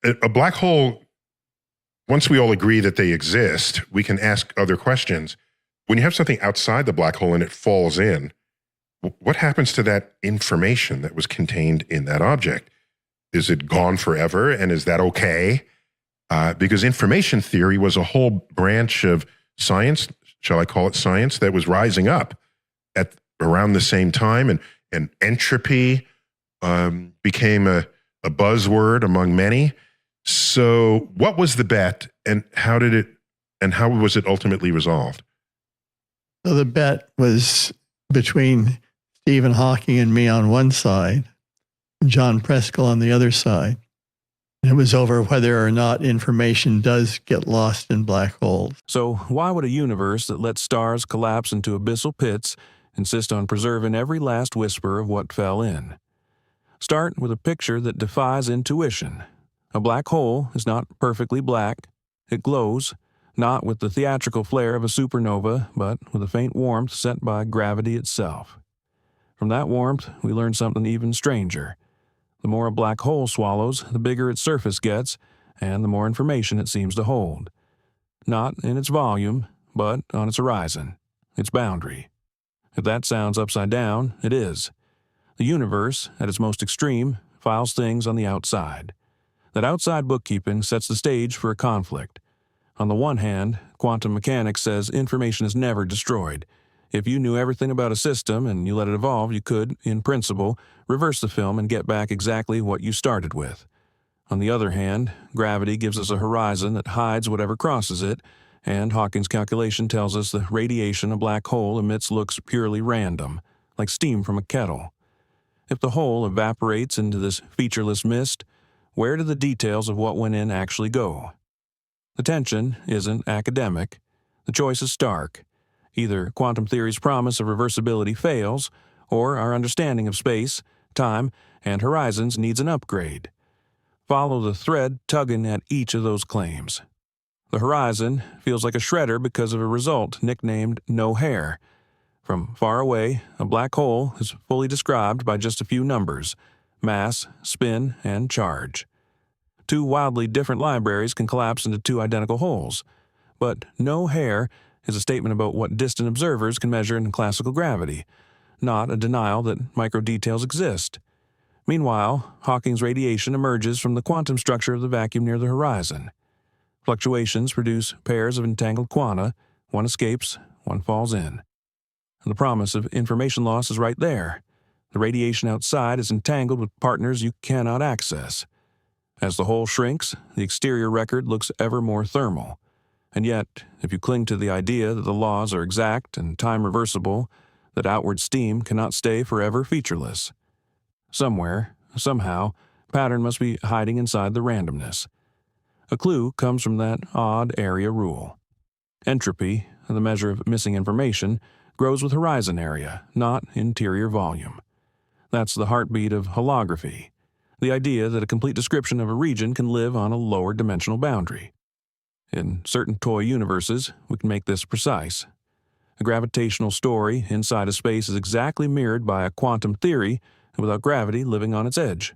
A black hole, once we all agree that they exist, we can ask other questions. When you have something outside the black hole and it falls in, what happens to that information that was contained in that object? Is it gone forever, and is that okay? Because information theory was a whole branch of science, shall I call it science, that was rising up at around the same time, and entropy became a buzzword among many. So what was the bet, and how was it ultimately resolved? So the bet was between Stephen Hawking and me on one side, John Preskill on the other side. It was over whether or not information does get lost in black holes. So why would a universe that lets stars collapse into abyssal pits insist on preserving every last whisper of what fell in? Start with a picture that defies intuition. A black hole is not perfectly black. It glows, not with the theatrical flare of a supernova, but with a faint warmth set by gravity itself. From that warmth, we learn something even stranger. The more a black hole swallows, the bigger its surface gets, and the more information it seems to hold. Not in its volume, but on its horizon, its boundary. If that sounds upside down, it is. The universe, at its most extreme, files things on the outside. That outside bookkeeping sets the stage for a conflict. On the one hand, quantum mechanics says information is never destroyed. If you knew everything about a system and you let it evolve, you could, in principle, reverse the film and get back exactly what you started with. On the other hand, gravity gives us a horizon that hides whatever crosses it, and Hawking's calculation tells us the radiation a black hole emits looks purely random, like steam from a kettle. If the hole evaporates into this featureless mist, where do the details of what went in actually go? The tension isn't academic. The choice is stark. Either quantum theory's promise of reversibility fails, or our understanding of space, time, and horizons needs an upgrade. Follow the thread tugging at each of those claims. The horizon feels like a shredder because of a result nicknamed no hair. From far away, a black hole is fully described by just a few numbers: mass, spin, and charge. Two wildly different libraries can collapse into two identical holes, but no hair is a statement about what distant observers can measure in classical gravity, not a denial that microdetails exist. Meanwhile, Hawking's radiation emerges from the quantum structure of the vacuum near the horizon. Fluctuations produce pairs of entangled quanta, one escapes, one falls in. The promise of information loss is right there. The radiation outside is entangled with partners you cannot access. As the hole shrinks, the exterior record looks ever more thermal. And yet, if you cling to the idea that the laws are exact and time-reversible, that outward steam cannot stay forever featureless. Somewhere, somehow, pattern must be hiding inside the randomness. A clue comes from that odd area rule. Entropy, the measure of missing information, grows with horizon area, not interior volume. That's the heartbeat of holography, the idea that a complete description of a region can live on a lower dimensional boundary. In certain toy universes, we can make this precise. A gravitational story inside a space is exactly mirrored by a quantum theory without gravity living on its edge.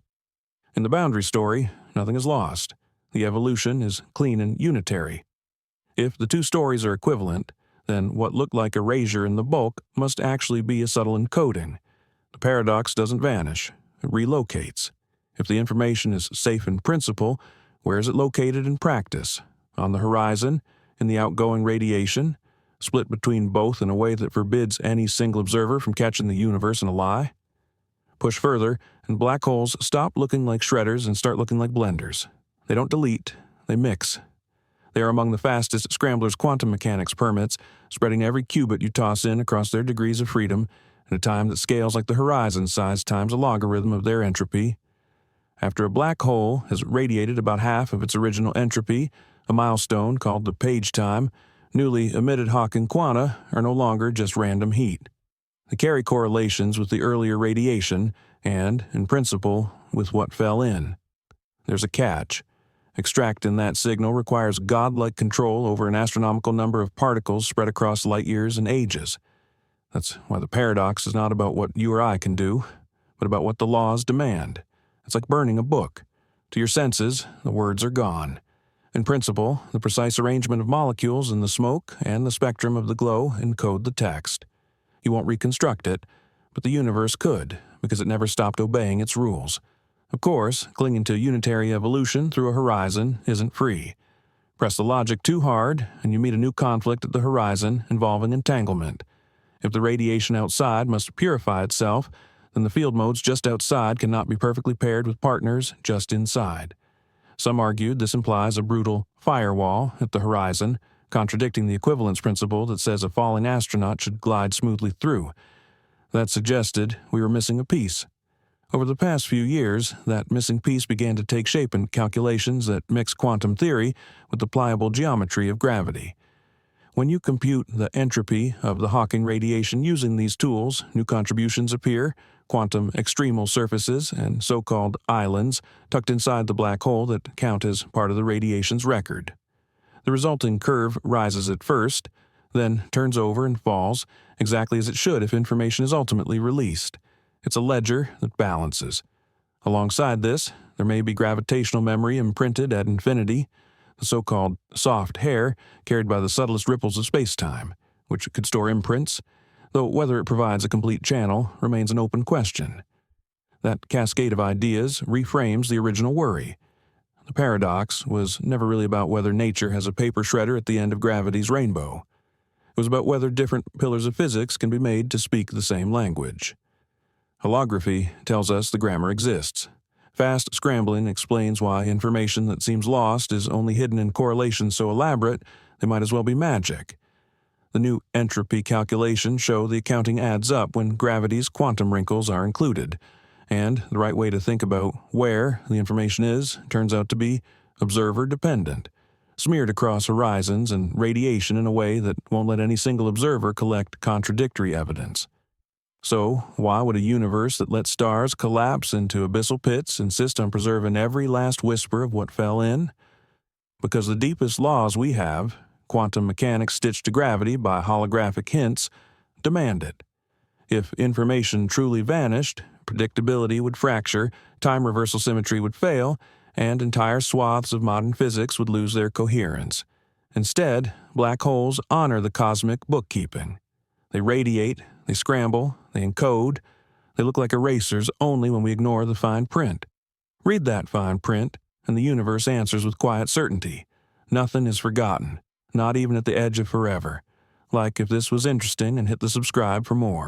In the boundary story, nothing is lost. The evolution is clean and unitary. If the two stories are equivalent, then what looked like erasure in the bulk must actually be a subtle encoding. The paradox doesn't vanish, it relocates. If the information is safe in principle, where is it located in practice? On the horizon, in the outgoing radiation, split between both in a way that forbids any single observer from catching the universe in a lie? Push further, and black holes stop looking like shredders and start looking like blenders. They don't delete, they mix. They are among the fastest scramblers quantum mechanics permits, spreading every qubit you toss in across their degrees of freedom in a time that scales like the horizon size times a logarithm of their entropy. After a black hole has radiated about half of its original entropy, a milestone called the page time, newly emitted Hawking quanta are no longer just random heat. They carry correlations with the earlier radiation and, in principle, with what fell in. There's a catch. Extracting that signal requires godlike control over an astronomical number of particles spread across light years and ages. That's why the paradox is not about what you or I can do, but about what the laws demand. It's like burning a book. To your senses, the words are gone. In principle, the precise arrangement of molecules in the smoke and the spectrum of the glow encode the text. You won't reconstruct it, but the universe could, because it never stopped obeying its rules. Of course, clinging to unitary evolution through a horizon isn't free. Press the logic too hard, and you meet a new conflict at the horizon involving entanglement. If the radiation outside must purify itself, then the field modes just outside cannot be perfectly paired with partners just inside. Some argued this implies a brutal firewall at the horizon, contradicting the equivalence principle that says a falling astronaut should glide smoothly through. That suggested we were missing a piece. Over the past few years, that missing piece began to take shape in calculations that mix quantum theory with the pliable geometry of gravity. When you compute the entropy of the Hawking radiation using these tools, new contributions appear, quantum extremal surfaces and so-called islands tucked inside the black hole that count as part of the radiation's record. The resulting curve rises at first, then turns over and falls, exactly as it should if information is ultimately released. It's a ledger that balances. Alongside this, there may be gravitational memory imprinted at infinity, the so-called soft hair carried by the subtlest ripples of space-time, which could store imprints, though whether it provides a complete channel remains an open question. That cascade of ideas reframes the original worry. The paradox was never really about whether nature has a paper shredder at the end of gravity's rainbow. It was about whether different pillars of physics can be made to speak the same language. Holography tells us the grammar exists. Fast scrambling explains why information that seems lost is only hidden in correlations so elaborate they might as well be magic. The new entropy calculations show the accounting adds up when gravity's quantum wrinkles are included, and the right way to think about where the information is turns out to be observer-dependent, smeared across horizons and radiation in a way that won't let any single observer collect contradictory evidence. So, why would a universe that lets stars collapse into abyssal pits insist on preserving every last whisper of what fell in? Because the deepest laws we have, quantum mechanics stitched to gravity by holographic hints, demand it. If information truly vanished, predictability would fracture, time reversal symmetry would fail, and entire swaths of modern physics would lose their coherence. Instead, black holes honor the cosmic bookkeeping. They radiate, they scramble, they encode. They look like erasers only when we ignore the fine print. Read that fine print, and the universe answers with quiet certainty. Nothing is forgotten, not even at the edge of forever. Like if this was interesting, and hit the subscribe for more.